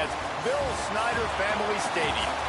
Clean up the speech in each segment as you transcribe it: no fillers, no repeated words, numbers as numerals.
at Bill Snyder Family Stadium.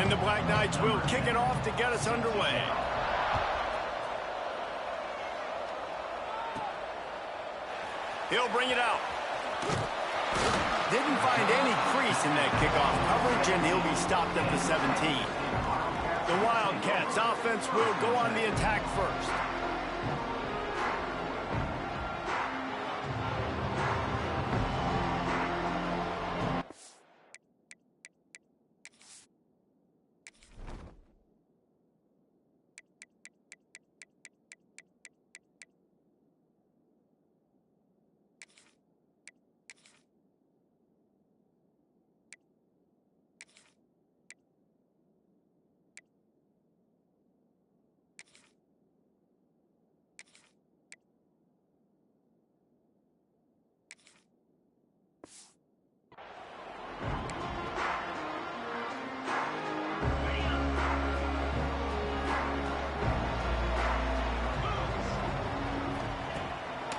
And the Black Knights will kick it off to get us underway. He'll bring it out. Didn't find any crease in that kickoff coverage, and he'll be stopped at the 17. The Wildcats offense will go on the attack first.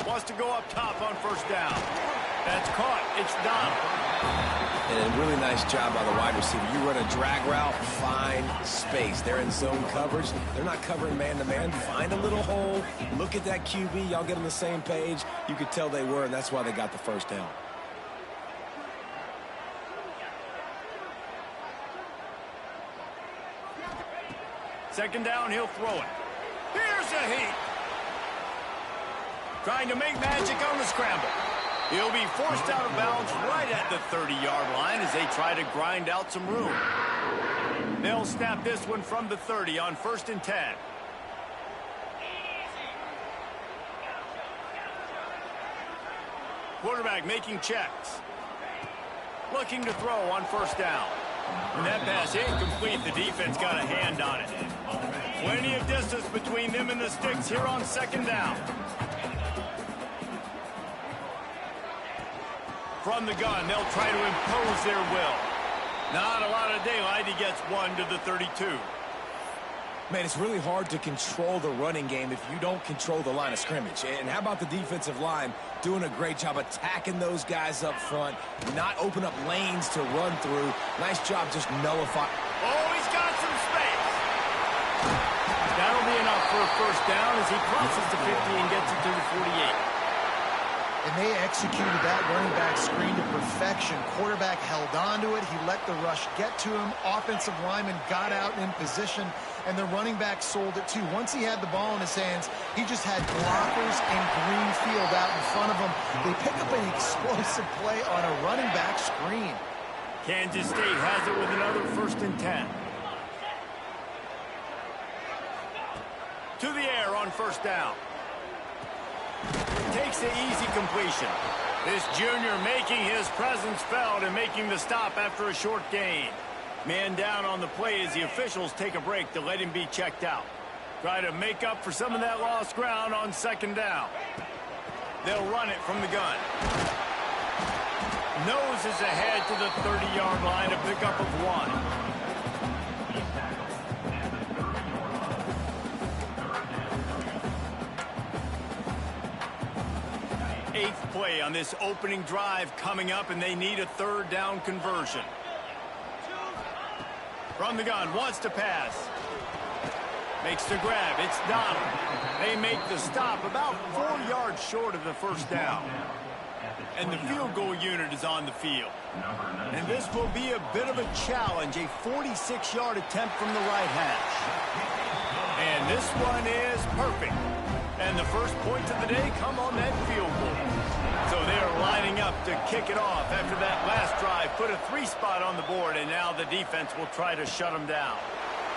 Wants to go up top on first down. That's caught. It's Donald. And a really nice job by the wide receiver. You run a drag route, find space. They're in zone coverage. They're not covering man-to-man. Find a little hole. Look at that QB. Y'all get on the same page. You could tell they were, and that's why they got the first down. Second down, he'll throw it. Here's a heat. Trying to make magic on the scramble. He'll be forced out of bounds right at the 30-yard line as they try to grind out some room. They'll snap this one from the 30 on 1st and 10. Quarterback making checks. Looking to throw on 1st down. And that pass incomplete. The defense got a hand on it. Plenty of distance between them and the sticks here on 2nd down. From the gun, they'll try to impose their will. Not a lot of daylight. He gets one to the 32. Man, it's really hard to control the running game if you don't control the line of scrimmage. And how about the defensive line doing a great job attacking those guys up front, not open up lanes to run through. Nice job just nullifying. Oh, he's got some space. That'll be enough for a 1st down as he crosses the 50 and gets it to the 48. And they executed that running back screen to perfection. Quarterback held on to it. He let the rush get to him. Offensive lineman got out in position, and the running back sold it too. Once he had the ball in his hands, he just had blockers and green field out in front of him. They pick up an explosive play on a running back screen. Kansas State has it with another 1st and 10. To the air on 1st down. Takes the easy completion. This junior making his presence felt and making the stop after a short gain. Man down on the play as the officials take a break to let him be checked out. Try to make up for some of that lost ground on 2nd down. They'll run it from the gun. Noses ahead to the 30-yard line, a pickup of 1. 8th play on this opening drive coming up, and they need a 3rd down conversion. From the gun, wants to pass. Makes the grab. It's Donald. They make the stop about 4 yards short of the 1st down. And the field goal unit is on the field. And this will be a bit of a challenge, a 46-yard attempt from the right hash. And this one is perfect. And the first points of the day come on that field goal. So they're lining up to kick it off after that last drive. Put a 3-spot on the board, and now the defense will try to shut them down.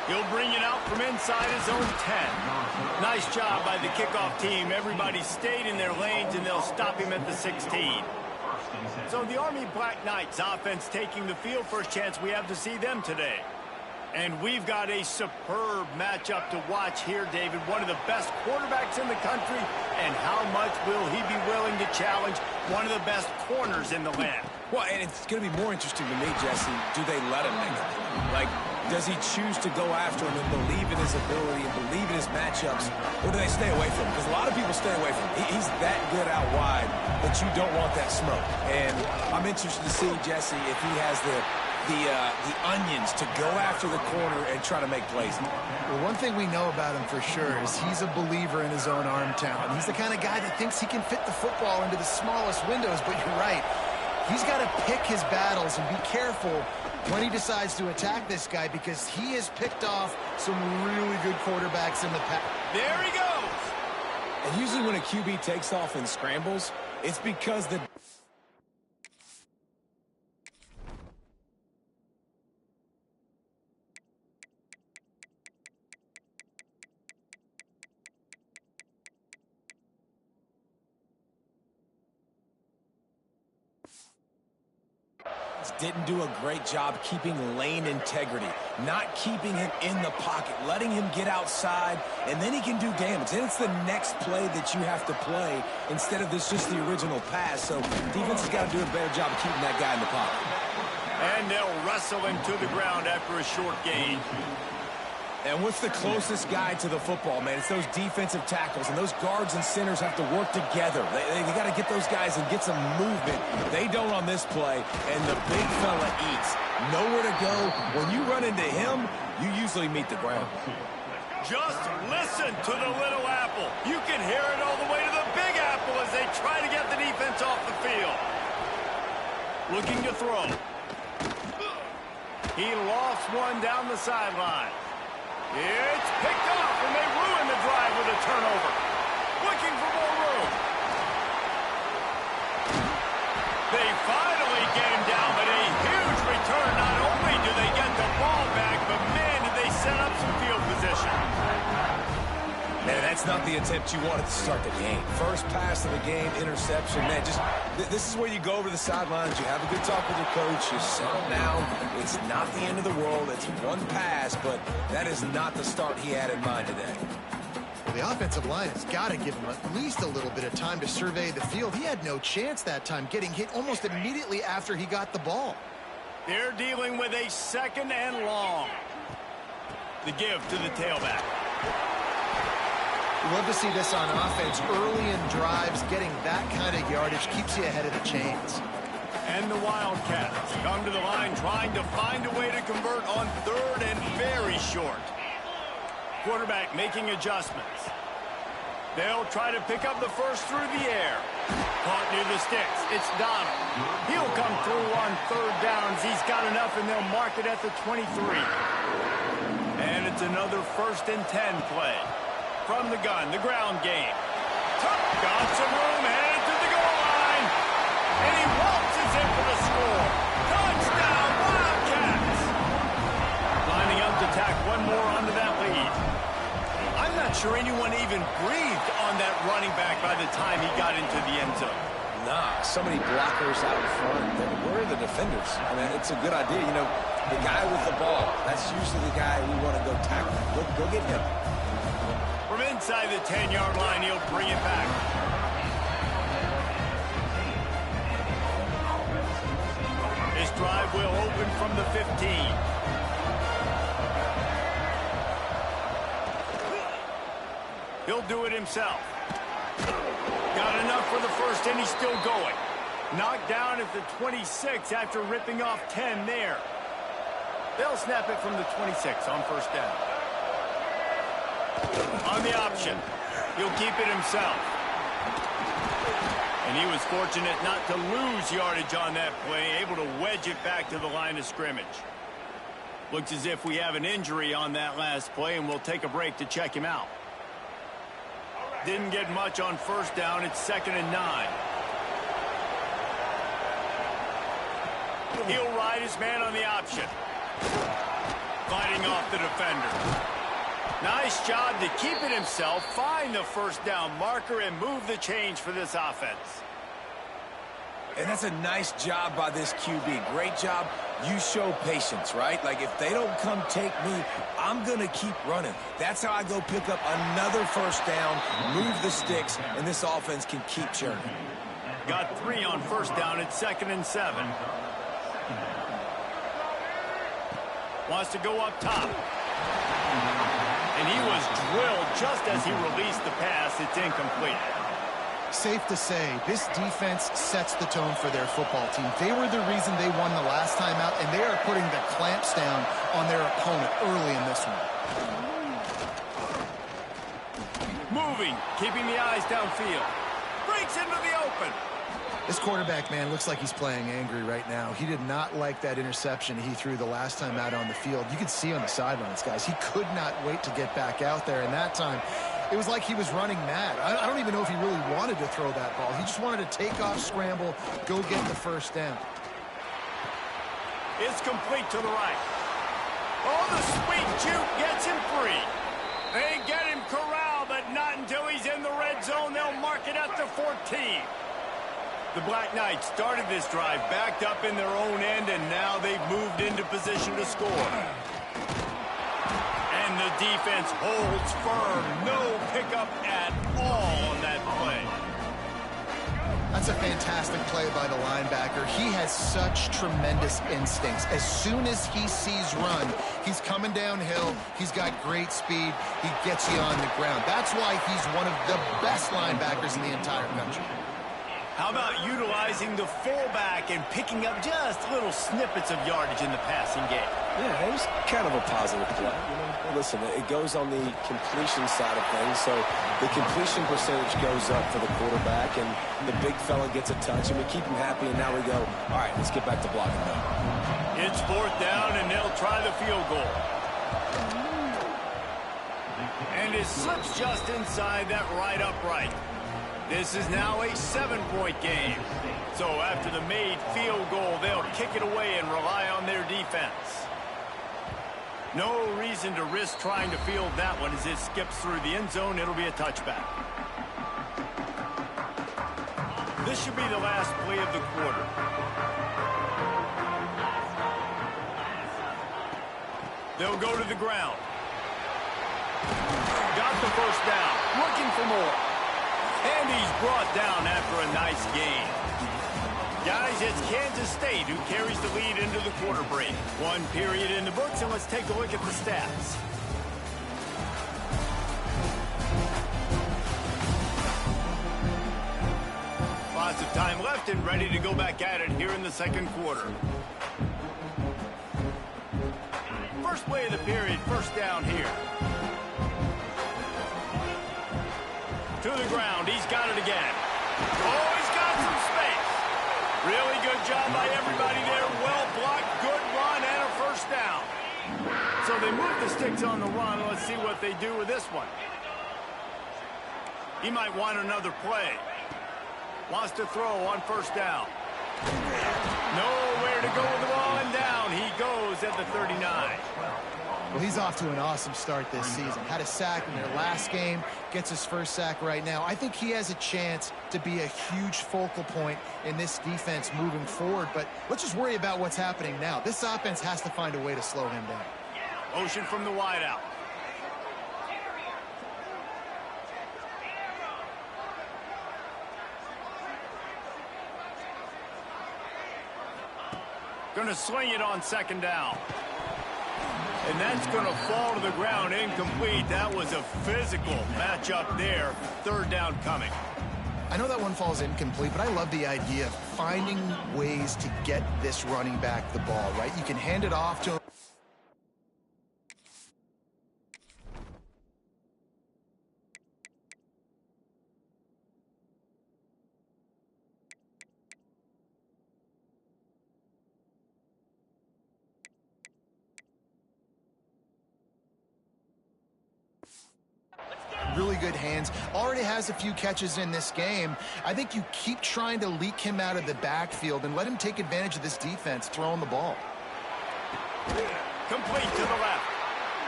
He'll bring it out from inside his own 10. Nice job by the kickoff team. Everybody stayed in their lanes, and they'll stop him at the 16. So the Army Black Knights offense taking the field. First chance we have to see them today. And we've got a superb matchup to watch here, David. One of the best quarterbacks in the country. And how much will he be willing to challenge one of the best corners in the land? Well, and it's going to be more interesting to me, Jesse. Do they let him make it? Like, does he choose to go after him and believe in his ability and believe in his matchups? Or do they stay away from him? Because a lot of people stay away from him. He's that good out wide that you don't want that smoke. And I'm interested to see, Jesse, if he has the the onions to go after the corner and try to make plays. Well, one thing we know about him for sure is he's a believer in his own arm talent. He's the kind of guy that thinks he can fit the football into the smallest windows, but you're right. He's got to pick his battles and be careful when he decides to attack this guy, because he has picked off some really good quarterbacks in the past. There he goes. And usually when a QB takes off and scrambles, it's because the didn't do a great job keeping lane integrity, not keeping him in the pocket, letting him get outside, and then he can do damage. And it's the next play that you have to play instead of this just the original pass. So defense has got to do a better job of keeping that guy in the pocket. And they'll wrestle him to the ground after a short gain. And what's the closest guy to the football, man? It's those defensive tackles, and those guards and centers have to work together. They got to get those guys and get some movement. They don't on this play, and the big fella eats. Nowhere to go. When you run into him, you usually meet the ground. Just listen to the little apple. You can hear it all the way to the big apple as they try to get the defense off the field. Looking to throw. He lost one down the sideline. It's picked off, and they ruin the drive with a turnover. Looking for more room. They finally get him down, but a huge return. Not only do they get the ball back, but man, did they set up some field position. Man, that's not the attempt you wanted to start the game. First pass of the game, interception. Man, this is where you go over the sidelines. You have a good talk with your coach. You settle down. It's not the end of the world. It's one pass, but that is not the start he had in mind today. Well, the offensive line has got to give him at least a little bit of time to survey the field. He had no chance that time, getting hit almost immediately after he got the ball. They're dealing with a second and long. The give to the tailback. Love to see this on offense. Early in drives, getting that kind of yardage keeps you ahead of the chains. And the Wildcats come to the line trying to find a way to convert on third and very short. Quarterback making adjustments. They'll try to pick up the first through the air. Caught near the sticks. It's Donald. He'll come through on third downs. He's got enough, and they'll mark it at the 23. And it's another 1st and 10 play. From the gun, the ground game. Got some room, headed to the goal line. And he waltzes in for the score. Touchdown, Wildcats. Lining up to tack one more onto that lead. I'm not sure anyone even breathed on that running back by the time he got into the end zone. Nah, so many blockers out in front. Where are the defenders? I mean, it's a good idea. You know, the guy with the ball, that's usually the guy we want to go tackle. Go get him. From inside the 10-yard line, he'll bring it back. This drive will open from the 15. He'll do it himself. Got enough for the first, and he's still going. Knocked down at the 26 after ripping off 10 there. They'll snap it from the 26 on first down. On the option, he'll keep it himself. And he was fortunate not to lose yardage on that play, able to wedge it back to the line of scrimmage. Looks as if we have an injury on that last play, and we'll take a break to check him out. Didn't get much on first down. It's 2nd and 9. He'll ride his man on the option. Fighting off the defender. Nice job to keep it himself, find the first down marker, and move the change for this offense. And that's a nice job by this QB. Great job. You show patience, right? Like, if they don't come take me, I'm going to keep running. That's how I go pick up another first down, move the sticks, and this offense can keep churning. Got 3 on first down. It's 2nd and 7. Wants to go up top. And he was drilled just as he released the pass. It's incomplete. Safe to say, this defense sets the tone for their football team. They were the reason they won the last time out, and they are putting the clamps down on their opponent early in this one. Moving, keeping the eyes downfield. Breaks into the open. This quarterback, man, looks like he's playing angry right now. He did not like that interception he threw the last time out on the field. You could see on the sidelines, guys. He could not wait to get back out there, and that time, it was like he was running mad. I don't even know if he really wanted to throw that ball. He just wanted to take off, scramble, go get the first down. It's complete to the right. Oh, the sweet juke gets him free. They get him corralled, but not until he's in the red zone. They'll mark it at the 14. The Black Knights started this drive backed up in their own end, and now they've moved into position to score. And the defense holds firm. No pickup at all on that play. That's a fantastic play by the linebacker. He has such tremendous instincts. As soon as he sees run, he's coming downhill. He's got great speed. He gets you on the ground. That's why he's one of the best linebackers in the entire country. How about utilizing the fullback and picking up just little snippets of yardage in the passing game? Yeah, it was kind of a positive play. Listen, it goes on the completion side of things, so the completion percentage goes up for the quarterback, and the big fella gets a touch, and we keep him happy, and now we go, all right, let's get back to blocking now. It's 4th down, and they'll try the field goal. And it slips just inside that right upright. This is now a 7-point game. So after the made field goal, they'll kick it away and rely on their defense. No reason to risk trying to field that one as it skips through the end zone. It'll be a touchback. This should be the last play of the quarter. They'll go to the ground. Got the first down. Looking for more. And he's brought down after a nice gain. Guys, it's Kansas State who carries the lead into the quarter break. 1 period in the books, and let's take a look at the stats. Lots of time left and ready to go back at it here in the second quarter. First play of the period, first down here. To the ground, he's got it again. Oh, he's got some space. Really good job by everybody there. Well blocked, good run, and a first down. So they move the sticks on the run. Let's see what they do with this one. He might want another play. Wants to throw on first down. Nowhere to go with the ball, and down he goes at the 39. Well, he's off to an awesome start this season. Had a sack in their last game, gets his first sack right now. I think he has a chance to be a huge focal point in this defense moving forward, but let's just worry about what's happening now. This offense has to find a way to slow him down. Motion from the wideout. Going to sling it on second down. And that's going to fall to the ground incomplete. That was a physical matchup there. Third down coming. I know that one falls incomplete, but I love the idea of finding ways to get this running back the ball, right? You can hand it off to him. Really good hands. Already has a few catches in this game. I think you keep trying to leak him out of the backfield and let him take advantage of this defense throwing the ball. Complete to the left.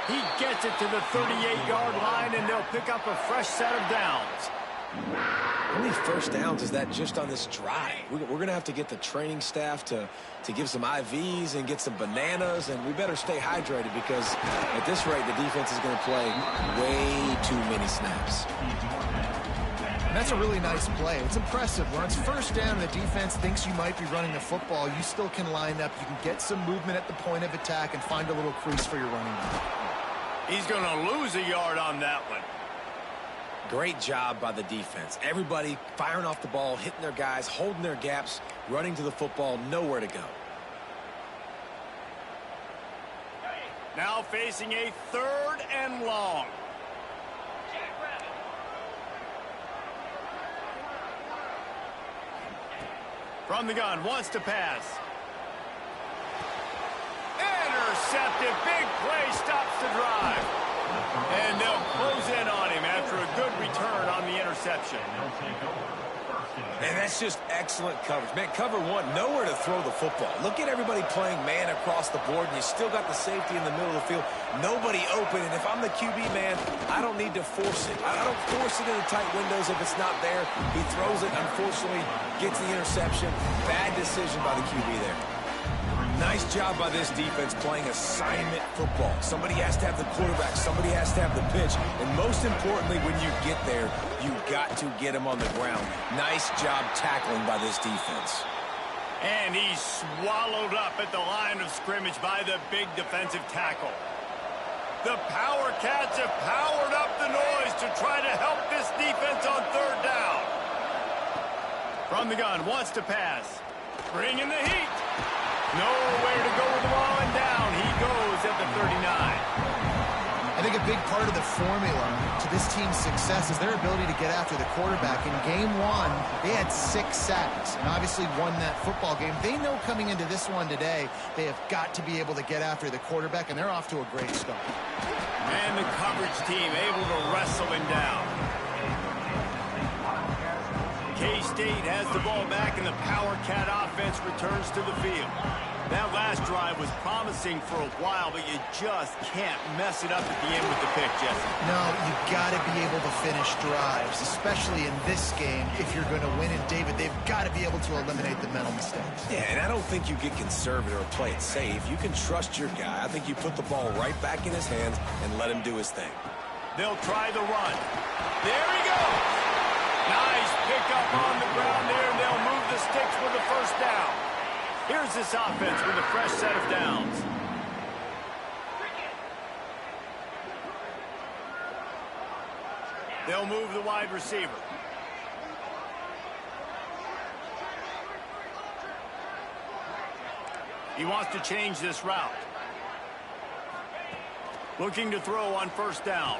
He gets it to the 38-yard line, and they'll pick up a fresh set of downs. How many first downs is that just on this drive? We're going to have to get the training staff to give some IVs and get some bananas, and we better stay hydrated because at this rate, the defense is going to play way too many snaps. And that's a really nice play. It's impressive. When it's first down and the defense thinks you might be running the football, you still can line up. You can get some movement at the point of attack and find a little crease for your running back. He's going to lose a yard on that one. Great job by the defense. Everybody firing off the ball, hitting their guys, holding their gaps, running to the football, nowhere to go. Now facing a 3rd and long. From the gun, wants to pass. Intercepted, big play, stops the drive. And they'll close in on him after a good return on the interception. And that's just excellent coverage. Man, cover one, nowhere to throw the football. Look at everybody playing man across the board, and you still got the safety in the middle of the field. Nobody open, and if I'm the QB, man, I don't need to force it. I don't force it into tight windows if it's not there. He throws it, unfortunately, gets the interception. Bad decision by the QB there. Nice job by this defense playing assignment football. Somebody has to have the quarterback. Somebody has to have the pitch. And most importantly, when you get there, you've got to get him on the ground. Nice job tackling by this defense. And he's swallowed up at the line of scrimmage by the big defensive tackle. The Power Cats have powered up the noise to try to help this defense on 3rd down. From the gun, wants to pass. Bringing the heat. Nowhere to go with the ball, and down he goes at the 39. I think a big part of the formula to this team's success is their ability to get after the quarterback. In game 1, they had 6 sacks and obviously won that football game. They know coming into this one today, they have got to be able to get after the quarterback, and they're off to a great start. And the coverage team able to wrestle him down. K-State has the ball back, and the Power Cat offense returns to the field. That last drive was promising for a while, but you just can't mess it up at the end with the pick, Jesse. No, you've got to be able to finish drives, especially in this game. If you're going to win it, David, they've got to be able to eliminate the mental mistakes. Yeah, and I don't think you get conservative or play it safe. You can trust your guy. I think you put the ball right back in his hands and let him do his thing. They'll try the run. There he goes. Nice pickup on the ground there, and they'll move the sticks with the 1st down. Here's this offense with a fresh set of downs. They'll move the wide receiver. He wants to change this route. Looking to throw on 1st down.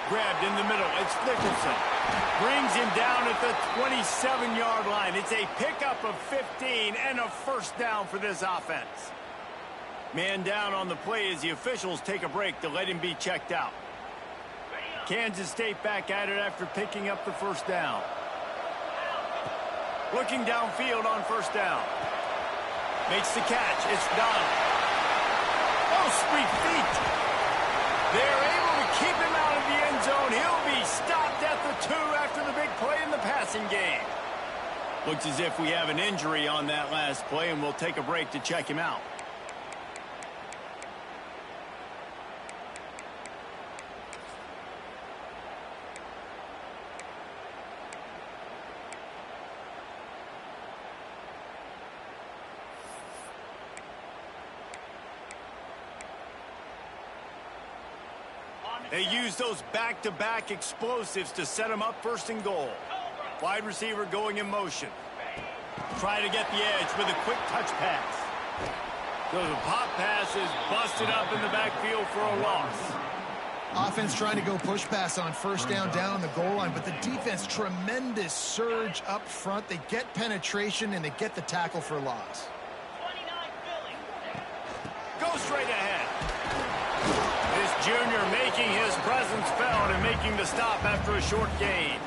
Grabbed in the middle. It's Nicholson. Brings him down at the 27-yard line. It's a pickup of 15 and a 1st down for this offense. Man down on the play as the officials take a break to let him be checked out. Kansas State back at it after picking up the 1st down. Looking downfield on 1st down. Makes the catch. It's Donald. Oh, sweet feet. They're able to keep him out of the end zone. He'll be stopped at the 2 after the big play in the passing game. Looks as if we have an injury on that last play, and we'll take a break to check him out. They use those back-to-back explosives to set them up 1st and goal. Wide receiver going in motion. Try to get the edge with a quick touch pass. So the pop pass is busted up in the backfield for a loss. Offense trying to go push pass on 1st down on the goal line, but the defense, tremendous surge up front. They get penetration, and they get the tackle for loss. Go straight ahead. This junior making his presence felt and making the stop after a short gain.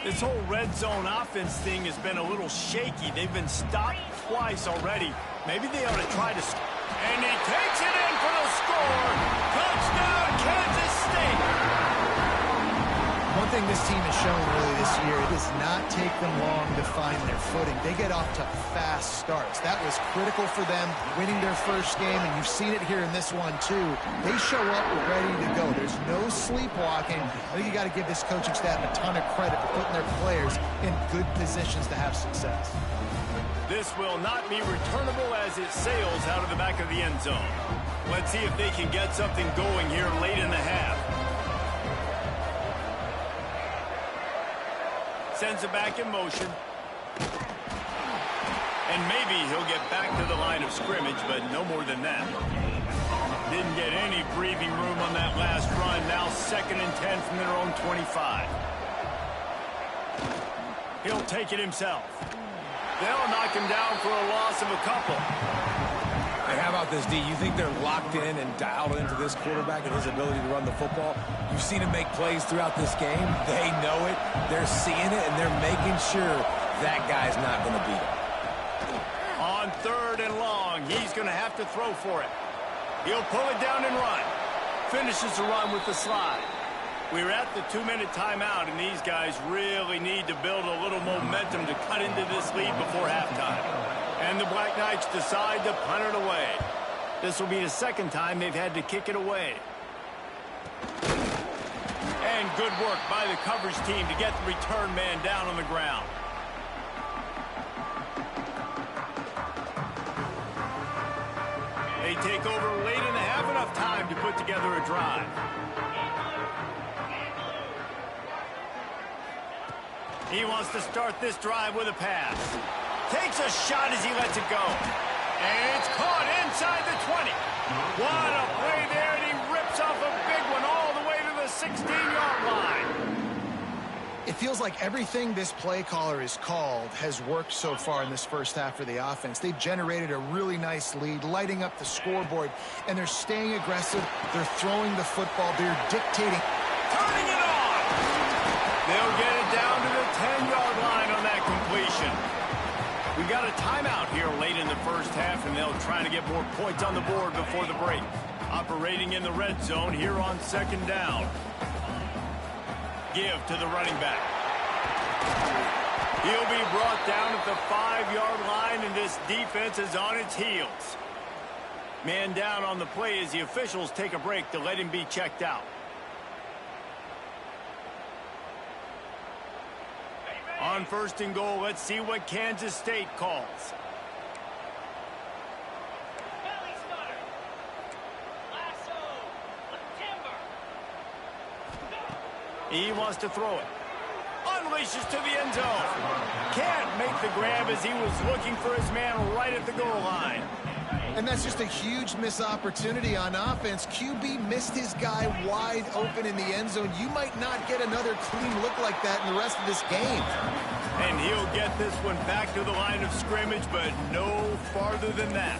This whole red zone offense thing has been a little shaky. They've been stopped twice already. Maybe they ought to try to... And he takes it in for the score. Touchdown, Kansas State. One thing this team has shown really this year, it does not take them long to find their footing. They get off to fast starts. That was critical for them, winning their 1st game, and you've seen it here in this one, too. They show up ready to go. There's no sleepwalking. I think you got to give this coaching staff a ton of credit for putting their players in good positions to have success. This will not be returnable as it sails out of the back of the end zone. Let's see if they can get something going here late in the half. Sends it back in motion. And maybe he'll get back to the line of scrimmage, but no more than that. Didn't get any breathing room on that last run. Now 2nd and 10 from their own 25. He'll take it himself. They'll knock him down for a loss of a couple. Hey, how about this, D? You think they're locked in and dialed into this quarterback and his ability to run the football? You've seen him make plays throughout this game. They know it. They're seeing it, and they're making sure that guy's not going to beat him. On 3rd and long, he's going to have to throw for it. He'll pull it down and run. Finishes the run with the slide. We're at the 2-minute timeout, and these guys really need to build a little momentum to cut into this lead before halftime. And the Black Knights decide to punt it away. This will be the 2nd time they've had to kick it away. And good work by the coverage team to get the return man down on the ground. They take over late and have enough time to put together a drive. He wants to start this drive with a pass. Takes a shot as he lets it go. And it's caught inside the 20. What a play there, and he rips off a big one all the way to the 16-yard line. It feels like everything this play caller has called has worked so far in this first half for the offense. They've generated a really nice lead, lighting up the scoreboard, and they're staying aggressive. They're throwing the football. They're dictating. Turning it on. They'll get it down to the 10-yard line on that completion. We got a timeout here late in the first half, and they'll try to get more points on the board before the break. Operating in the red zone here on 2nd down. Give to the running back. He'll be brought down at the 5-yard line, and this defense is on its heels. Man down on the play as the officials take a break to let him be checked out. On 1st and goal, let's see what Kansas State calls. He wants to throw it. Unleashes to the end zone. Can't make the grab as he was looking for his man right at the goal line. And that's just a huge missed opportunity on offense. QB missed his guy wide open in the end zone. You might not get another clean look like that in the rest of this game. And he'll get this one back to the line of scrimmage, but no farther than that.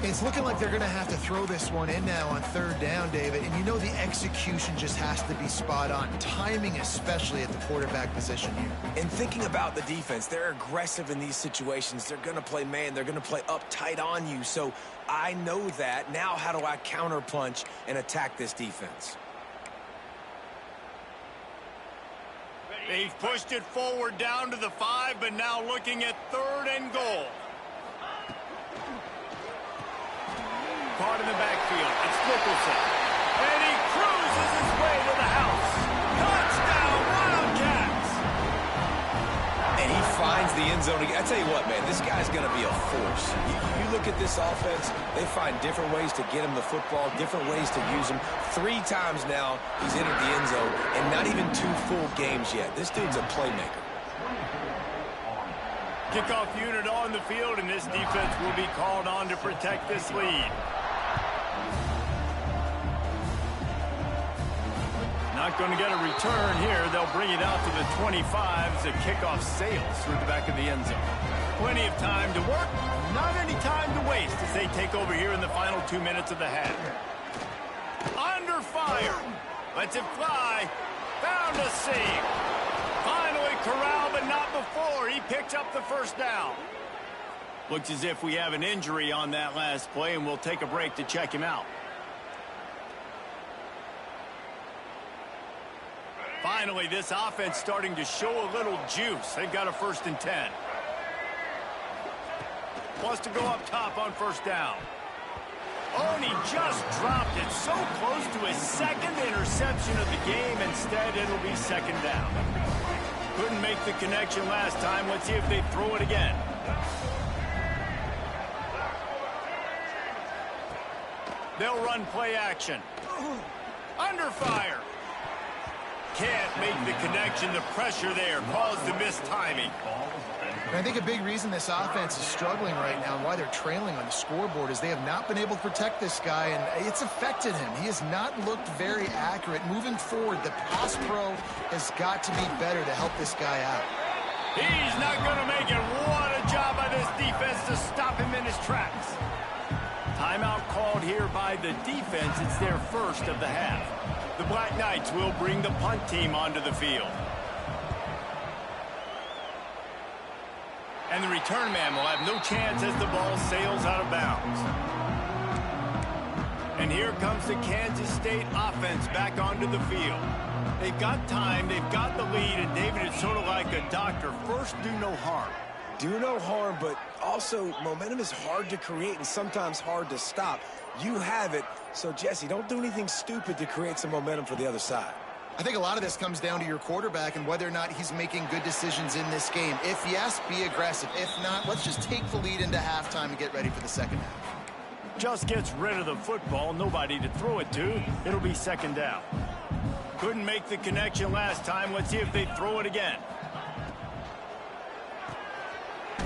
It's looking like they're going to have to throw this one in now on 3rd down, David. And you know the execution just has to be spot on. Timing especially at the quarterback position here. And thinking about the defense, they're aggressive in these situations. They're going to play man. They're going to play up tight on you. So I know that. Now how do I counterpunch and attack this defense? They've pushed it forward down to the 5, but now looking at 3rd and goal. Caught in the backfield. It's Nicholson. And he cruises his way to the house. Touchdown, Wildcats! And he finds the end zone. I tell you what, man, this guy's going to be a force. You look at this offense, they find different ways to get him the football, different ways to use him. 3 times now he's entered the end zone, and not even 2 full games yet. This dude's a playmaker. Kickoff unit on the field, and this defense will be called on to protect this lead. Not going to get a return here. They'll bring it out to the 25 as the kickoff sails through the back of the end zone. Plenty of time to work, not any time to waste as they take over here in the final 2 minutes of the half. Under fire. Lets it fly. Found a seam. Finally corralled, but not before. He picks up the 1st down. Looks as if we have an injury on that last play, and we'll take a break to check him out. Finally, this offense starting to show a little juice. They've got a 1st and 10. Wants to go up top on 1st down. Oh, and he just dropped it so close to his 2nd interception of the game. Instead, it'll be 2nd down. Couldn't make the connection last time. Let's see if they throw it again. They'll run play action. Under fire. can't make the connection. The pressure there caused the missed timing. And I think a big reason this offense is struggling right now and why they're trailing on the scoreboard is they have not been able to protect this guy, and it's affected him. He has not looked very accurate. Moving forward, the pass pro has got to be better to help this guy out. He's not going to make it. What a job by this defense to stop him in his tracks. Timeout called here by the defense. It's their first of the half. The Black Knights will bring the punt team onto the field. And the return man will have no chance as the ball sails out of bounds. And here comes the Kansas State offense back onto the field. They've got time, they've got the lead, and David, it's sort of like a doctor. First, do no harm. Do no harm, but also momentum is hard to create and sometimes hard to stop. You have it, so Jesse, don't do anything stupid to create some momentum for the other side. I think a lot of this comes down to your quarterback and whether or not he's making good decisions in this game. If yes, be aggressive. If not, let's just take the lead into halftime and get ready for the second half. Just gets rid of the football, nobody to throw it to. It'll be second down. Couldn't make the connection last time. Let's see if they throw it again.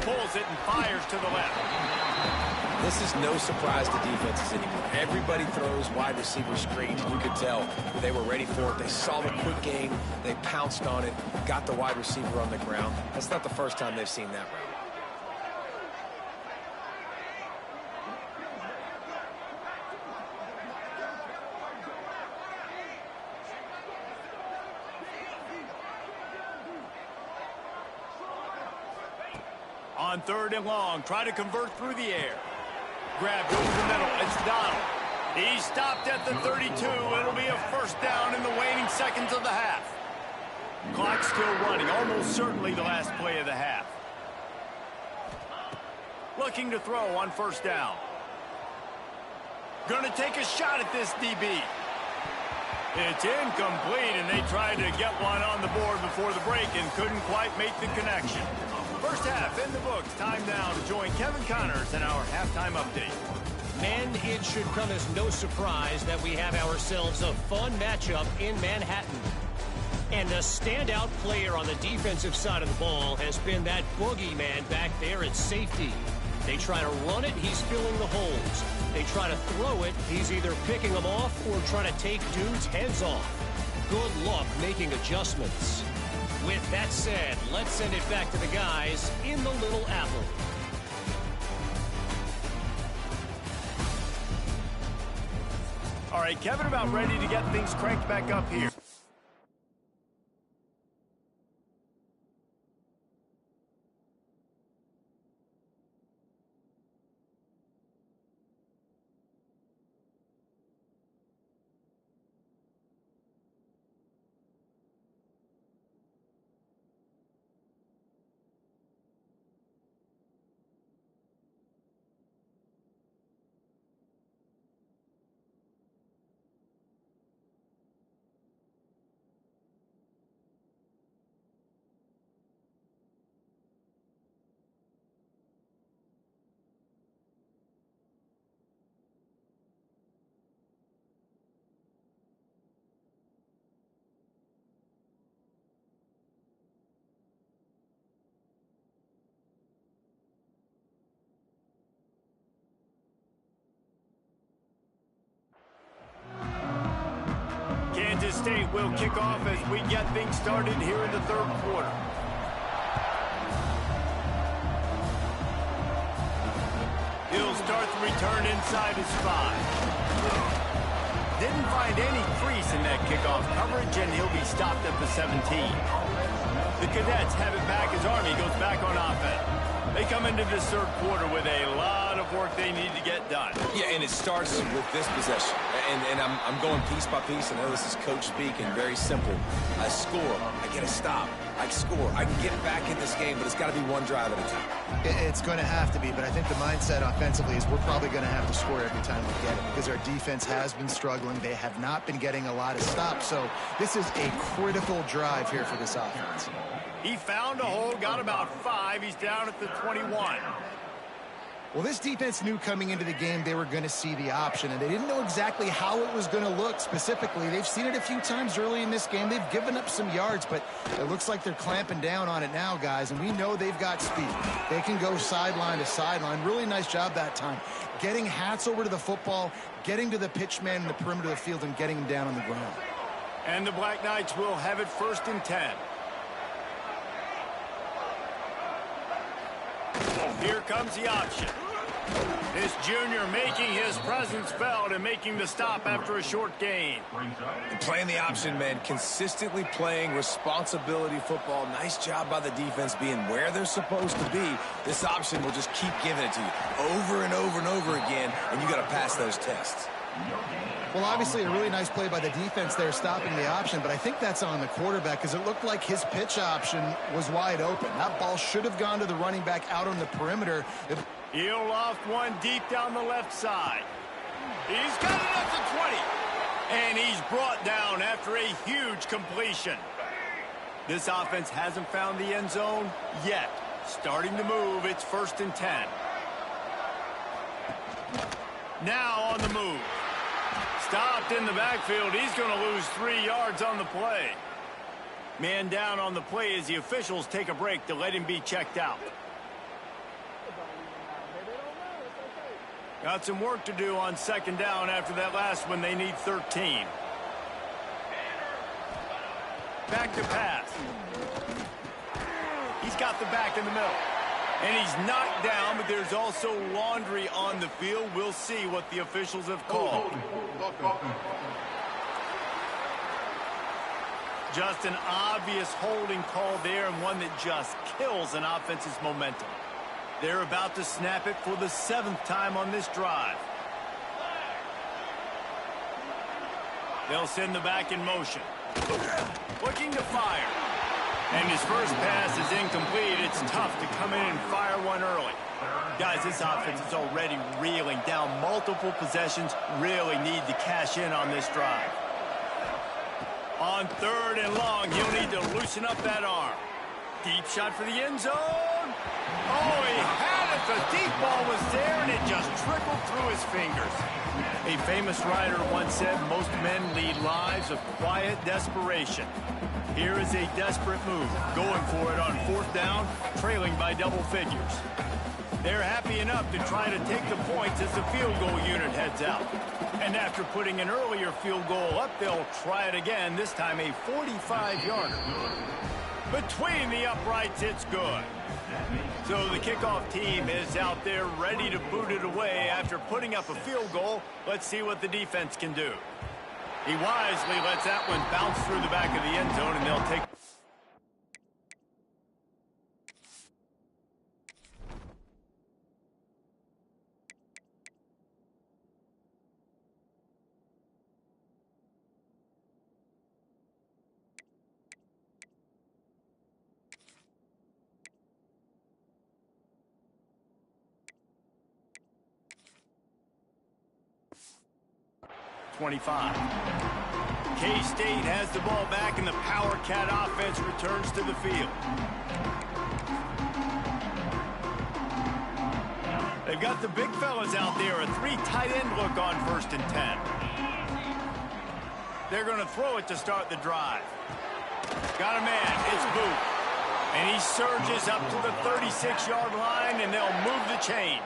Pulls it and fires to the left. This is no surprise to defenses anymore. Everybody throws wide receiver screens, and you could tell they were ready for it. They saw the quick game. They pounced on it, got the wide receiver on the ground. That's not the first time they've seen that route. On third and long, try to convert through the air. Grab goes the middle. It's Donald. He stopped at the 32. It'll be a first down in the waning seconds of the half. Clock still running. Almost certainly the last play of the half. Looking to throw on first down. Gonna take a shot at this DB. It's incomplete, and they tried to get one on the board before the break and couldn't quite make the connection. First half in the books. Time now to join Kevin Connors in our halftime update. Men, it should come as no surprise that we have ourselves a fun matchup in Manhattan. And the standout player on the defensive side of the ball has been that boogeyman back there at safety. They try to run it, he's filling the holes. They try to throw it, he's either picking them off or trying to take dudes' heads off. Good luck making adjustments. With that said, let's send it back to the guys in the Little Apple. All right, Kevin, about ready to get things cranked back up here. Kansas State will kick off as we get things started here in the third quarter. He'll start the return inside his 5. Didn't find any crease in that kickoff coverage, and he'll be stopped at the 17. The Cadets have it back as Army goes back on offense. They come into this third quarter with a lot of work they need to get done. Yeah, and it starts with this possession. And I'm going piece by piece. I know this is coach speak and very simple. I score. I get a stop. I score. I can get back in this game, but it's got to be one drive at a time. It's going to have to be, but I think the mindset offensively is we're probably going to have to score every time we get it because our defense has been struggling. They have not been getting a lot of stops, so this is a critical drive here for this offense. He found a hole, got about 5. He's down at the 21. Well, this defense knew coming into the game they were going to see the option, and they didn't know exactly how it was going to look specifically. They've seen it a few times early in this game. They've given up some yards, but it looks like they're clamping down on it now, guys, and we know they've got speed. They can go sideline to sideline. Really nice job that time. Getting Hats over to the football, getting to the pitch man in the perimeter of the field, and getting him down on the ground. And the Black Knights will have it 1st and 10. Here comes the option. This junior making his presence felt and making the stop after a short gain. And playing the option, man, consistently playing responsibility football. Nice job by the defense being where they're supposed to be. This option will just keep giving it to you over and over and over again, and you got to pass those tests. Well, obviously, a really nice play by the defense there, stopping the option, but I think that's on the quarterback because it looked like his pitch option was wide open. That ball should have gone to the running back out on the perimeter. He'll loft one deep down the left side. He's got it up to 20. And he's brought down after a huge completion. This offense hasn't found the end zone yet. Starting to move, it's 1st and 10. Now on the move. Stopped in the backfield. He's going to lose 3 yards on the play. Man down on the play as the officials take a break to let him be checked out. Got some work to do on 2nd down after that last one. They need 13. Back to pass. He's got the back in the middle. And he's knocked down, but there's also laundry on the field. We'll see what the officials have called. Just an obvious holding call there, and one that just kills an offense's momentum. They're about to snap it for the 7th time on this drive. They'll send the back in motion. Looking to fire. And his first pass is incomplete. It's tough to come in and fire one early. Guys, this offense is already reeling down multiple possessions. Really need to cash in on this drive. On 3rd and long, he'll need to loosen up that arm. Deep shot for the end zone. Oh, he had it. The deep ball was there, and it just trickled through his fingers. A famous writer once said, most men lead lives of quiet desperation. Here is a desperate move, going for it on 4th down, trailing by double figures. They're happy enough to try to take the points as the field goal unit heads out. And after putting an earlier field goal up, they'll try it again, this time a 45-yarder. Between the uprights, it's good. So the kickoff team is out there ready to boot it away after putting up a field goal. Let's see what the defense can do. He wisely lets that one bounce through the back of the end zone, and they'll take... .25. K-State has the ball back, and the Power Cat offense returns to the field. They've got the big fellas out there, a 3 tight end look on 1st and 10. They're going to throw it to start the drive. Got a man, it's Booth. And he surges up to the 36-yard line, and they'll move the chains.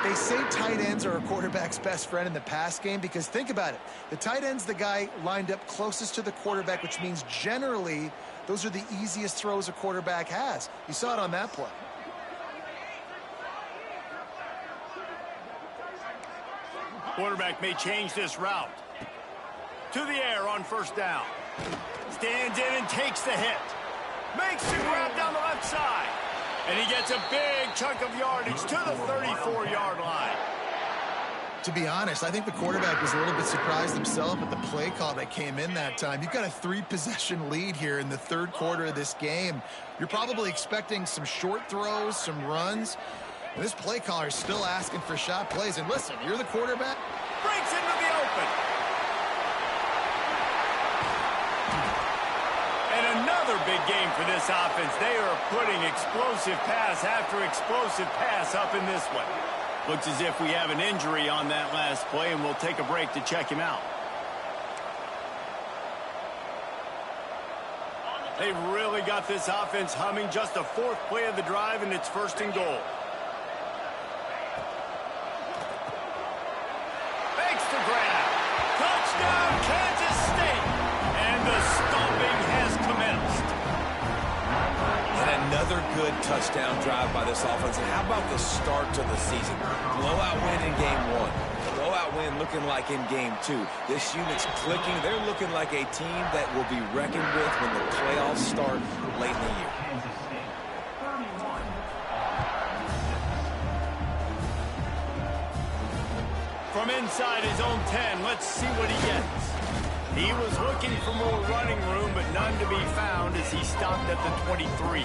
They say tight ends are a quarterback's best friend in the pass game because think about it. The tight end's the guy lined up closest to the quarterback, which means generally those are the easiest throws a quarterback has. You saw it on that play. Quarterback may change this route. To the air on 1st down. Stands in and takes the hit. Makes the grab down the left side. And he gets a big chunk of yardage to the 34-yard line. To be honest, I think the quarterback was a little bit surprised himself at the play call that came in that time. You've got a 3-possession lead here in the 3rd quarter of this game. You're probably expecting some short throws, some runs. And this play caller is still asking for shot plays. And listen, you're the quarterback. Breaks into the open. And another big game for this offense. They are putting explosive pass after explosive pass up in this one. Looks as if we have an injury on that last play, and we'll take a break to check him out. They've really got this offense humming. Just the fourth play of the drive, and it's first and goal. Makes the grab. Touchdown, Kansas State. And the stomping has commenced. And another good touchdown drive by this offense. And how about the start to the season? Blowout win in game one. Blowout win looking like in game two. This unit's clicking. They're looking like a team that will be reckoned with when the playoffs start late in the year. From inside his own 10, let's see what he gets. He was looking for more running room, but none to be found as he stopped at the 23.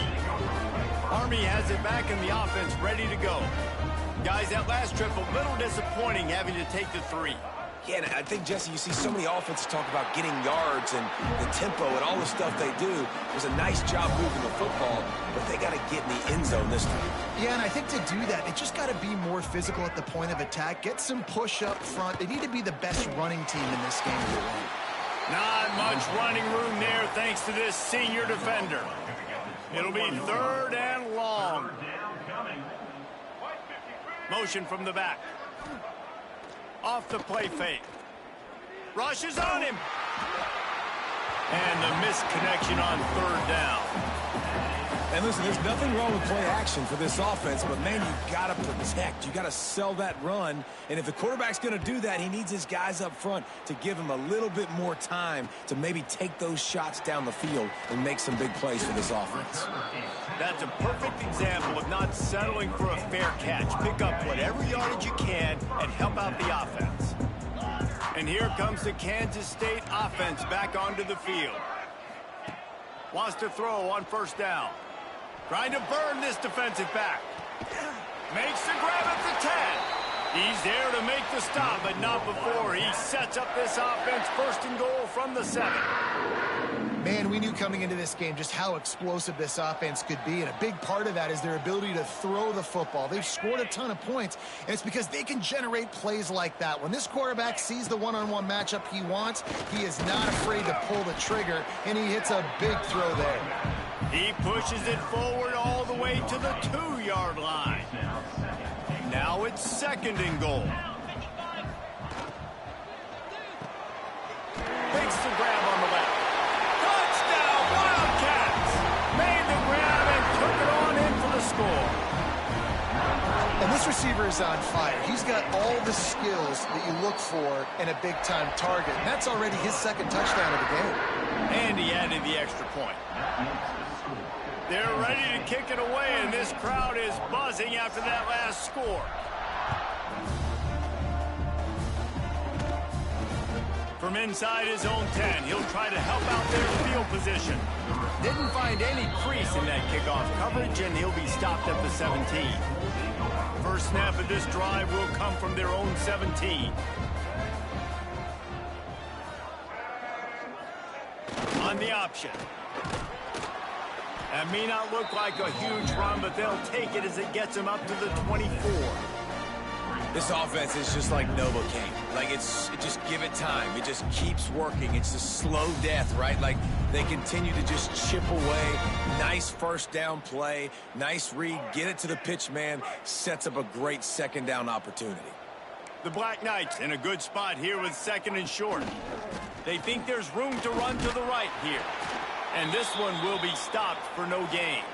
Army has it back in the offense, ready to go. Guys, that last trip, a little disappointing having to take the 3. Yeah, and I think, Jesse, you see so many offenses talk about getting yards and the tempo and all the stuff they do. It was a nice job moving the football, but they got to get in the end zone this time. Yeah, and I think to do that, they just got to be more physical at the point of attack, get some push up front. They need to be the best running team in this game to win. Not much running room there thanks to this senior defender. It'll be 3rd and long. Motion from the back. Off the play fake. Rushes on him. And the misconnection on 3rd down. And listen, there's nothing wrong with play action for this offense, but, man, you got to protect. You got to sell that run. And if the quarterback's going to do that, he needs his guys up front to give him a little bit more time to maybe take those shots down the field and make some big plays for this offense. That's a perfect example of not settling for a fair catch. Pick up whatever yardage you can and help out the offense. And here comes the Kansas State offense back onto the field. Wants to throw on 1st down. Trying to burn this defensive back. Makes the grab at the 10. He's there to make the stop, but not before he sets up this offense 1st and goal from the 7. Man, we knew coming into this game just how explosive this offense could be, and a big part of that is their ability to throw the football. They've scored a ton of points, and it's because they can generate plays like that. When this quarterback sees the one-on-one matchup he wants, he is not afraid to pull the trigger, and he hits a big throw there. He pushes it forward all the way to the 2-yard line. Now it's 2nd and goal. Makes the grab on the left. Touchdown, Wildcats! Made the grab and took it on in for the score. And this receiver is on fire. He's got all the skills that you look for in a big-time target. And that's already his 2nd touchdown of the game. And he added the extra point. They're ready to kick it away, and this crowd is buzzing after that last score. From inside his own 10, he'll try to help out their field position. Didn't find any crease in that kickoff coverage, and he'll be stopped at the 17. First snap of this drive will come from their own 17. On the option. That may not look like a huge run, but they'll take it as it gets them up to the 24. This offense is just like Novocaine. Like, it just give it time. It just keeps working. It's a slow death, right? Like, they continue to just chip away. Nice 1st down play. Nice read. Get it to the pitch man. Sets up a great 2nd down opportunity. The Black Knights in a good spot here with 2nd and short. They think there's room to run to the right here. And this one will be stopped for no gain.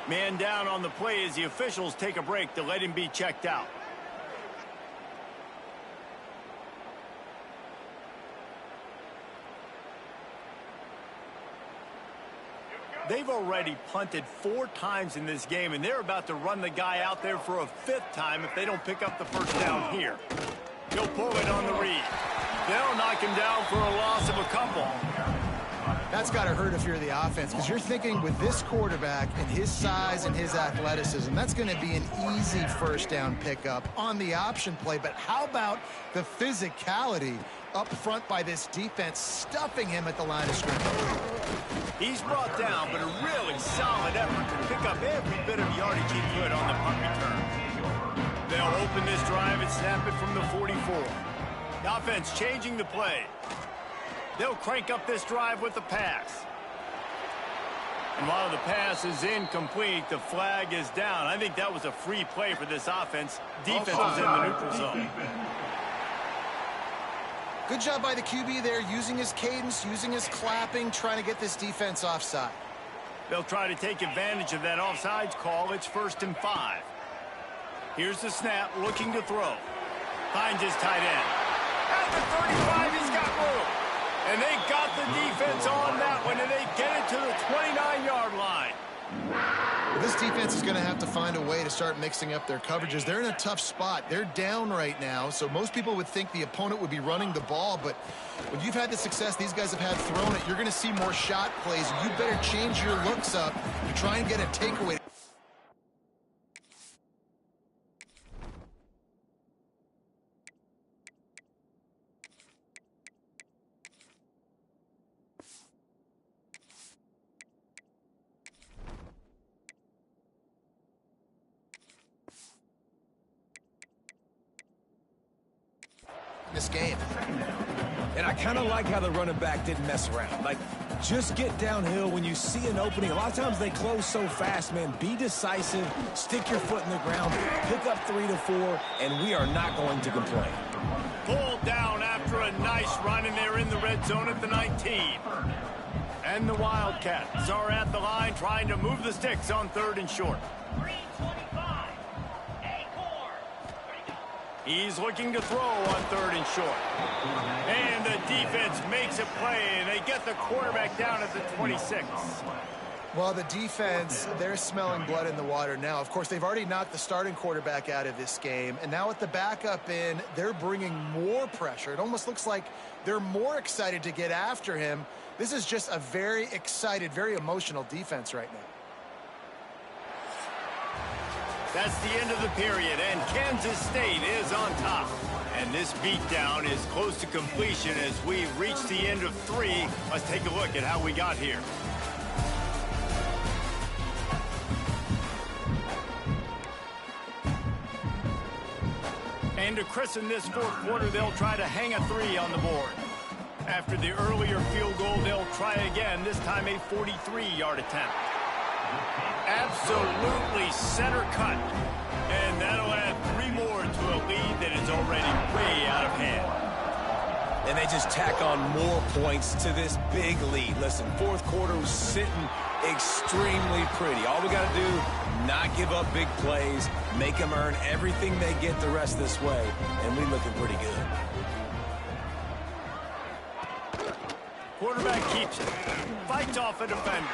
Man down on the play as the officials take a break to let him be checked out. They've already punted 4 times in this game, and they're about to run the guy out there for a 5th time if they don't pick up the 1st down here. He'll pull it on the read. They'll knock him down for a loss of a couple. That's got to hurt if you're the offense, because you're thinking with this quarterback and his size and his athleticism, that's going to be an easy 1st down pickup on the option play. But how about the physicality up front by this defense, stuffing him at the line of scrimmage? He's brought down, but a really solid effort to pick up every bit of yardage he could on the punt return. They'll open this drive and snap it from the 44. The offense changing the play. They'll crank up this drive with the pass. And while the pass is incomplete, the flag is down. I think that was a free play for this offense. Defense was in the neutral zone. Good job by the QB there, using his cadence, using his clapping, trying to get this defense offside. They'll try to take advantage of that offsides call. It's 1st and 5. Here's the snap, looking to throw. Finds his tight end. At the 35, he's got room. And they got the defense on that one, and they get it to the 29-yard line. This defense is going to have to find a way to start mixing up their coverages. They're in a tough spot. They're down right now, so most people would think the opponent would be running the ball, but when you've had the success these guys have had throwing it, you're going to see more shot plays. You better change your looks up to try and get a takeaway. This game. And I kind of like how the running back didn't mess around. Like, just get downhill when you see an opening. A lot of times they close so fast, man. Be decisive, stick your foot in the ground, pick up 3 to 4, and we are not going to complain. Pulled down after a nice run, and they're in the red zone at the 19. And the Wildcats are at the line trying to move the sticks on 3rd and short. He's looking to throw on 3rd and short. And the defense makes a play, and they get the quarterback down at the 26. Well, the defense, they're smelling blood in the water now. Of course, they've already knocked the starting quarterback out of this game, and now with the backup in, they're bringing more pressure. It almost looks like they're more excited to get after him. This is just a very excited, very emotional defense right now. That's the end of the period, and Kansas State is on top. And this beatdown is close to completion as we reach the end of 3. Let's take a look at how we got here. And to christen this 4th quarter, they'll try to hang a 3 on the board. After the earlier field goal, they'll try again, this time a 43-yard attempt. Absolutely center cut. And that'll add 3 more to a lead that is already way out of hand. And they just tack on more points to this big lead. Listen, 4th quarter was sitting extremely pretty. All we got to do, not give up big plays, make them earn everything they get the rest this way, and we're looking pretty good. Quarterback keeps it. Fights off a defender.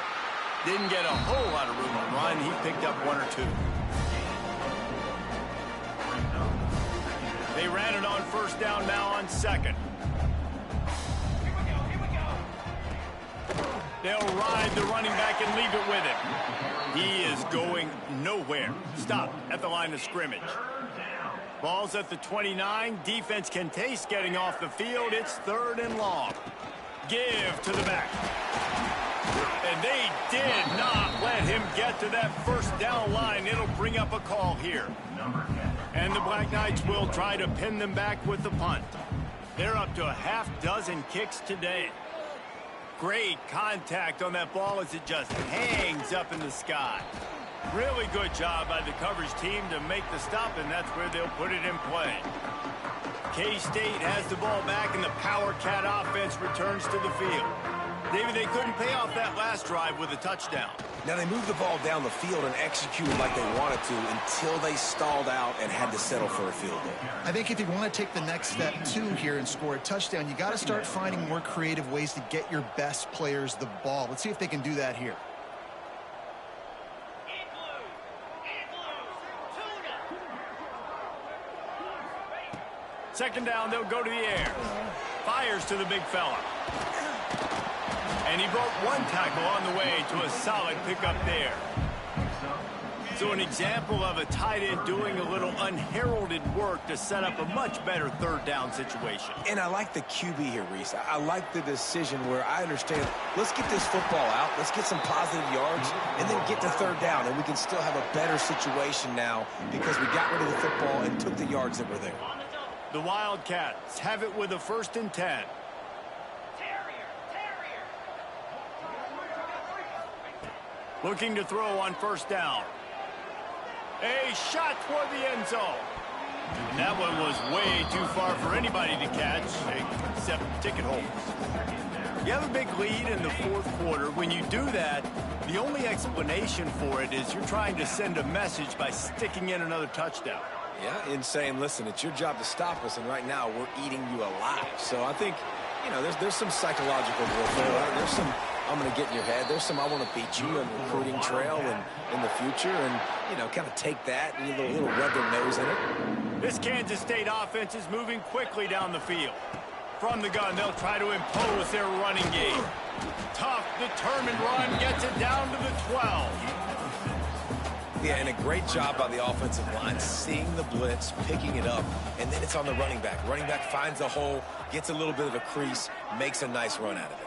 Didn't get a whole lot of room to run. He picked up 1 or 2. They ran it on 1st down, now on 2nd. They'll ride the running back and leave it with him. He is going nowhere. Stop at the line of scrimmage. Ball's at the 29. Defense can taste getting off the field. It's 3rd and long. Give to the back. And they did not let him get to that 1st down line. It'll bring up a call here. And the Black Knights will try to pin them back with the punt. They're up to a half-dozen kicks today. Great contact on that ball as it just hangs up in the sky. Really good job by the coverage team to make the stop, and that's where they'll put it in play. K-State has the ball back, and the Power Cat offense returns to the field. David, they couldn't pay off that last drive with a touchdown. Now, they moved the ball down the field and executed like they wanted to until they stalled out and had to settle for a field goal. I think if you want to take the next step, too, here and score a touchdown, you got to start finding more creative ways to get your best players the ball. Let's see if they can do that here. Second down, they'll go to the air. Fires to the big fella. And he broke 1 tackle on the way to a solid pickup there. So an example of a tight end doing a little unheralded work to set up a much better third down situation. And I like the QB here, Reese. I like the decision where I understand, let's get this football out, let's get some positive yards, and then get to third down, and we can still have a better situation now because we got rid of the football and took the yards that were there. The Wildcats have it with a 1st and 10. Looking to throw on 1st down. A shot toward the end zone. And that one was way too far for anybody to catch, except ticket holders. You have a big lead in the 4th quarter. When you do that, the only explanation for it is you're trying to send a message by sticking in another touchdown. Yeah, in saying, listen, it's your job to stop us, and right now we're eating you alive. So I think, you know, there's some psychological warfare. There's some, I'm going to get in your head. There's some, I want to beat you on the recruiting trail and in the future, and, you know, kind of take that and a little rub their nose in it. This Kansas State offense is moving quickly down the field. From the gun, they'll try to impose their running game. Tough, determined run gets it down to the 12. Yeah, and a great job by the offensive line, seeing the blitz, picking it up, and then it's on the running back. Running back finds the hole, gets a little bit of a crease, makes a nice run out of it.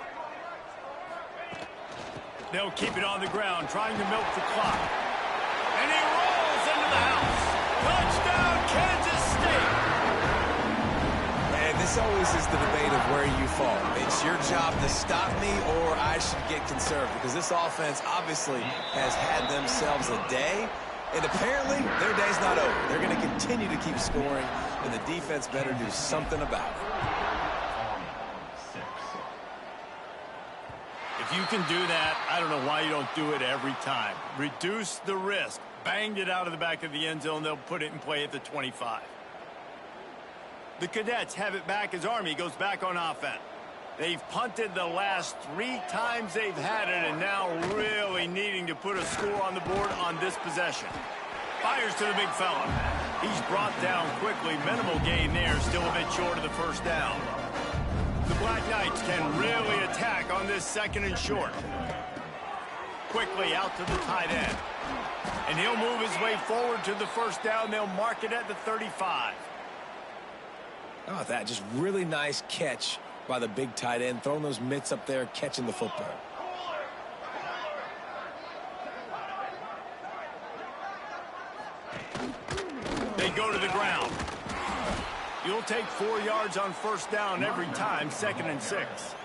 They'll keep it on the ground, trying to milk the clock. And he rolls into the house. Touchdown, Kansas State! And this always is the debate of where you fall. It's your job to stop me, or I should get conservative, because this offense obviously has had themselves a day, and apparently their day's not over. They're going to continue to keep scoring, and the defense better do something about it. If you can do that, I don't know why you don't do it every time. Reduce the risk. Banged it out of the back of the end zone. They'll put it in play at the 25. The Cadets have it back as Army goes back on offense. They've punted the last 3 times they've had it, and now really needing to put a score on the board on this possession. Fires to the big fella. He's brought down quickly. Minimal gain there, still a bit short of the 1st down. The Black Knights can really attack on this 2nd and short. Quickly out to the tight end. And he'll move his way forward to the 1st down. They'll mark it at the 35. How about that? Just really nice catch by the big tight end, throwing those mitts up there, catching the football. They go to the ground. You'll take 4 yards on 1st down every time, 2nd and 6.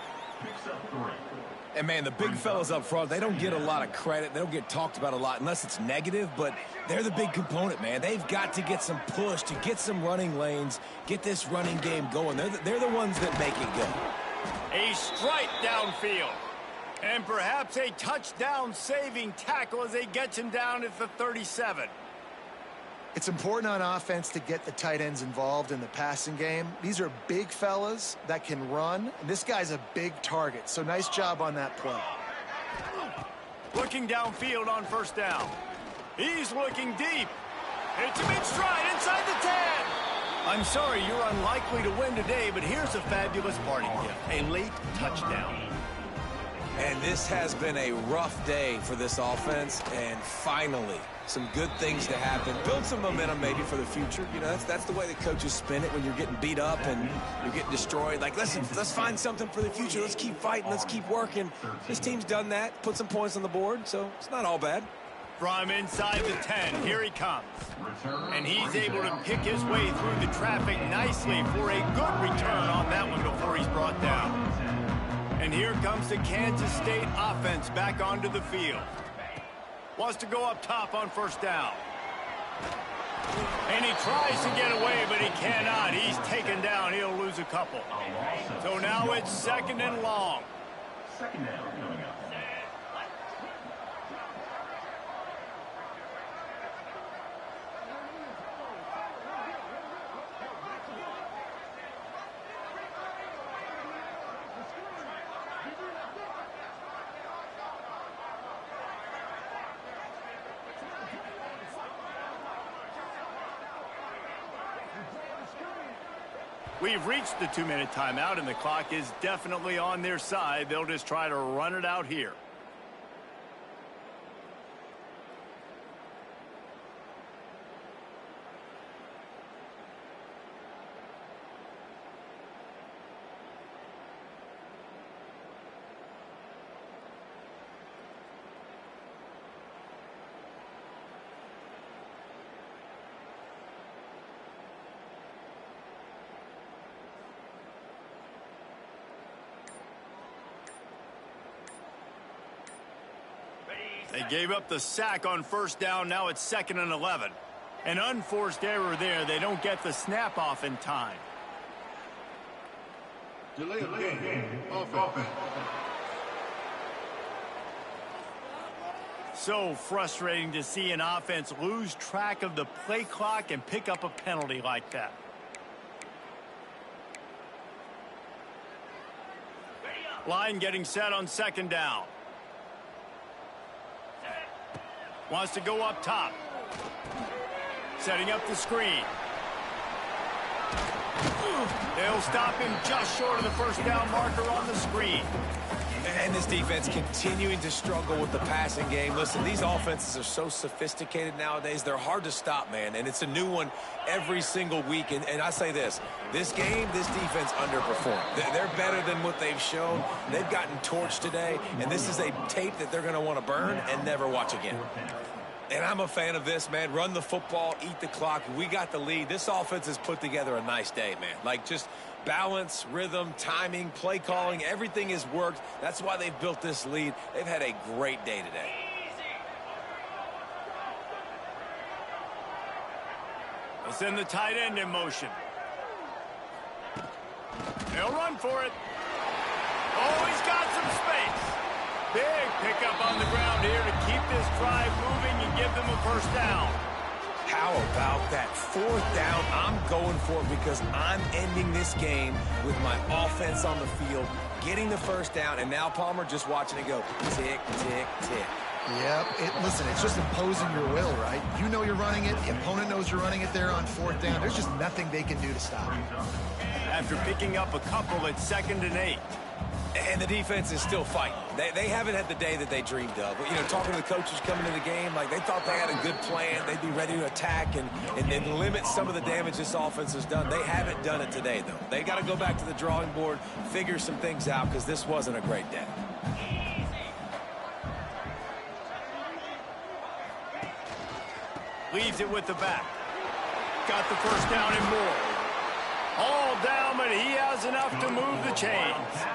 And, man, the big fellas up front, they don't get a lot of credit. They don't get talked about a lot unless it's negative, but they're the big component, man. They've got to get some push to get some running lanes, get this running game going. They're the ones that make it go. A strike downfield. And perhaps a touchdown-saving tackle as they get him down at the 37. It's important on offense to get the tight ends involved in the passing game. These are big fellas that can run, and this guy's a big target, so nice job on that play. Looking downfield on 1st down. He's looking deep. It's a big stride inside the 10. I'm sorry, you're unlikely to win today, but here's a fabulous parting gift, a late touchdown. And this has been a rough day for this offense, and finally, some good things to happen. Build some momentum maybe for the future. You know, that's the way the coaches spin it when you're getting beat up and you're getting destroyed. Like, listen, let's find something for the future. Let's keep fighting. Let's keep working. This team's done that, put some points on the board, so it's not all bad. From inside the 10, here he comes. And he's able to pick his way through the traffic nicely for a good return on that one before he's brought down. And here comes the Kansas State offense back onto the field. Wants to go up top on 1st down. And he tries to get away, but he cannot. He's taken down. He'll lose a couple. So now it's 2nd and long. 2nd down coming up. We've reached the 2-minute timeout, and the clock is definitely on their side. They'll just try to run it out here. They gave up the sack on first down. Now it's 2nd and 11. An unforced error there. They don't get the snap off in time. Delay of game. Offense. So frustrating to see an offense lose track of the play clock and pick up a penalty like that. Line getting set on 2nd down. Wants to go up top. Setting up the screen. They'll stop him just short of the first down marker on the screen. And this defense continuing to struggle with the passing game. Listen, these offenses are so sophisticated nowadays. They're hard to stop, man. And it's a new one every single week. And I say this game, this defense underperformed. They're better than what they've shown. They've gotten torched today. And this is a tape that they're going to want to burn and never watch again. And I'm a fan of this, man. Run the football, eat the clock. We got the lead. This offense has put together a nice day, man. Like, just balance, rhythm, timing, play calling, everything has worked. That's why they've built this lead. They've had a great day today. They'll send the tight end in motion. They'll run for it. Oh, he's got some space. Big pickup on the ground here to keep this drive moving and give them a first down. How about that 4th down? I'm going for it because I'm ending this game with my offense on the field, getting the first down, and now Palmer just watching it go tick, tick, tick. Yep. Listen, it's just imposing your will, right? You know you're running it. The opponent knows you're running it there on 4th down. There's just nothing they can do to stop it. After picking up a couple, it's 2nd and 8. And the defense is still fighting. They haven't had the day that they dreamed of. But, you know, talking to the coaches coming to the game, like they thought they had a good plan. They'd be ready to attack and limit some of the damage this offense has done. They haven't done it today, though. They got to go back to the drawing board, figure some things out, because this wasn't a great day. Leaves it with the back. Got the first down and more. All down, but he has enough to move the chains.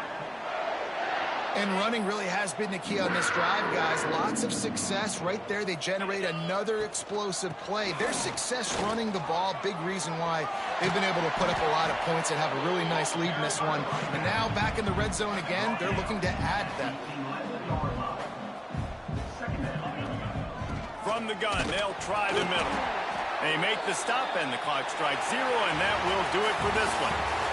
And running really has been the key on this drive, guys. Lots of success right there. They generate another explosive play. Their success running the ball, big reason why they've been able to put up a lot of points and have a really nice lead in this one. And now back in the red zone again, they're looking to add that lead. From the gun, they'll try the middle. They make the stop, and the clock strikes 0, and that will do it for this one.